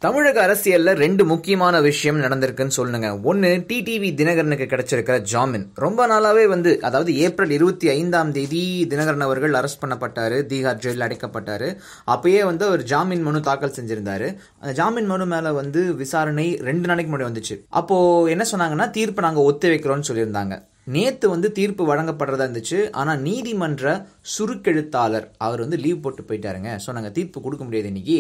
தமிழக அரசியல்ல ரெண்டு முக்கியமான விஷயம் நடந்திருக்குன்னு சொல்லுங்க. ஒன்னு, டிடிவி தினகரனுக்கு கிடைச்சிருக்கிற ஜாமீன். ரொம்ப நாளாவே அதாவது ஏப்ரல் 25 தினகரன் அவர்கள் அரெஸ்ட் பண்ணப்பட்டாரு, தீகார் ஜெயிலில் அடைக்கப்பட்டாரு. அப்பயே அவர் ஜாமீன் மனு தாக்கல் செஞ்சிருந்தாரு. அந்த ஜாமீன் மனு மேல விசாரணை 2 நாளைக்கு முன்னாடி வந்துச்சு. அப்போ என்ன சொன்னாங்கன்னா, தீர்ப்பு நாங்க ஒத்தி வைக்கிறோம்னு சொல்லியிருந்தாங்க. நேத்து தீர்ப்பு வழங்கப்படுறதா இருந்துச்சு. ஆனா நீதிமன்ற சுருக்கெழுத்தாளர் அவர் லீவ் போட்டு போயிட்டாருங்க. ஸோ நாங்கள் தீர்ப்பு கொடுக்க முடியாது, இன்னைக்கு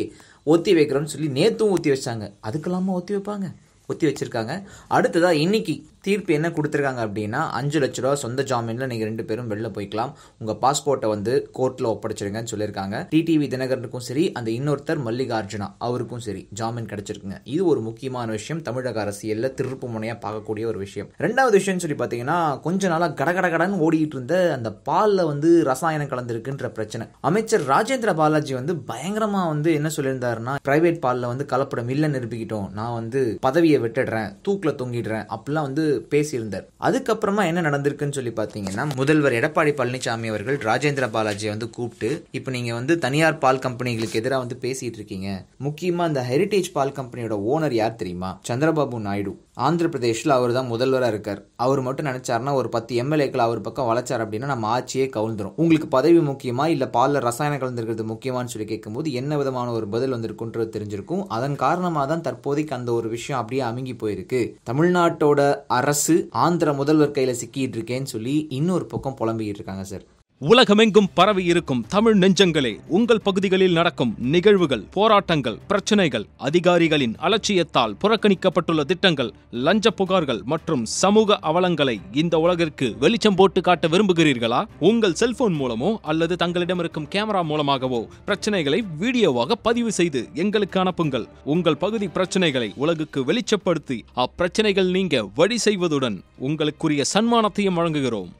ஒத்தி வைக்கிறோம்னு சொல்லி நேத்தும் ஒத்தி வச்சாங்க. அதுக்கெல்லாமா ஒத்தி வைப்பாங்க? ஒத்தி வச்சிருக்காங்க. அடுத்ததா இன்னைக்கு தீர்ப்பு என்ன கொடுத்துருக்காங்க அப்படின்னா, 5 லட்ச ரூபா சொந்த ஜாமீன்ல நீங்க 2 பேரும் வெளில போய்க்கலாம், உங்க பாஸ்போர்ட்டை கோர்ட்ல ஒப்படைச்சிருங்கன்னு சொல்லியிருக்காங்க. டிடிவி தினகரனுக்கும் சரி, அந்த இன்னொருத்தர் மல்லிகார்ஜுனா அவருக்கும் சரி ஜாமீன் கிடைச்சிருக்குங்க. இது ஒரு முக்கியமான விஷயம், தமிழக அரசியல்ல திருப்பு முனையா பார்க்கக்கூடிய ஒரு விஷயம். ரெண்டாவது விஷயம் சொல்லி பாத்தீங்கன்னா, கொஞ்ச நாளா கடகடன்னு ஓடிட்டு இருந்த அந்த பால்ல ரசாயனம் கலந்துருக்குன்ற பிரச்சனை. அமைச்சர் ராஜேந்திர பாலாஜி பயங்கரமா என்ன சொல்லியிருந்தாருன்னா, பிரைவேட் பால்ல கலப்படம் இல்ல நிரூபிக்கிட்டோம், நான் பதவியை விட்டுடுறேன், தூக்குல தொங்கிடுறேன் அப்படிலாம் பேசியிருந்தார். அதுக்கப்புறமா என்ன நடந்திருக்குன்னு சொல்லி பாத்தீங்கன்னா, முதல்வர் எடப்பாடி பழனிசாமி அவர்கள் ராஜேந்திர பாலாஜியை கூப்பிட்டு, இப்ப நீங்க தனியார் பால் கம்பெனிகளுக்கு எதிராக பேசிட்டு இருக்கீங்க, முக்கியமா இந்த ஹெரிடேஜ் பால் கம்பெனியோட ஓனர் யார் தெரியுமா? சந்திரபாபு நாயுடு. ஆந்திர பிரதேஷ்ல அவர் தான் முதல்வராக இருக்கார். அவர் மட்டும் நினைச்சாருன்னா ஒரு 10 எம்எல்ஏக்கள் அவர் பக்கம் வளைச்சார் அப்படின்னா நம்ம ஆட்சியே கவுழ்ந்துரும். உங்களுக்கு பதவி முக்கியமா இல்ல பால்ல ரசாயனம் கலந்துருக்கிறது முக்கியமானு சொல்லி கேட்கும்போது என்ன விதமான ஒரு பதில் வந்திருக்குன்றது தெரிஞ்சிருக்கும். அதன் காரணமாக தான் தற்போதைக்கு அந்த ஒரு விஷயம் அப்படியே அமுங்கி போயிருக்கு. தமிழ்நாட்டோட அரசு ஆந்திர முதல்வர் கையில சிக்கிட்டு இருக்கேன்னு சொல்லி இன்னொரு பக்கம் புலம்பிக்கிட்டு இருக்காங்க சார். உலகமெங்கும் பரவி இருக்கும் தமிழ் நெஞ்சங்களே, உங்கள் பகுதிகளில் நடக்கும் நிகழ்வுகள், போராட்டங்கள், பிரச்சனைகள், அதிகாரிகளின் அலட்சியத்தால் புறக்கணிக்கப்பட்டுள்ள திட்டங்கள், லஞ்ச புகார்கள் மற்றும் சமூக அவலங்களை இந்த உலகிற்கு வெளிச்சம் போட்டு காட்ட விரும்புகிறீர்களா? உங்கள் செல்போன் மூலமோ அல்லது தங்களிடம் இருக்கும் கேமரா மூலமாகவோ பிரச்சனைகளை வீடியோவாக பதிவு செய்து எங்களுக்கு அனுப்புங்கள். உங்கள் பகுதி பிரச்சனைகளை உலகுக்கு வெளிச்சப்படுத்தி அப்பிரச்சனைகள் நீங்க வழி செய்வதுடன் உங்களுக்குரிய சன்மானத்தையும் வழங்குகிறோம்.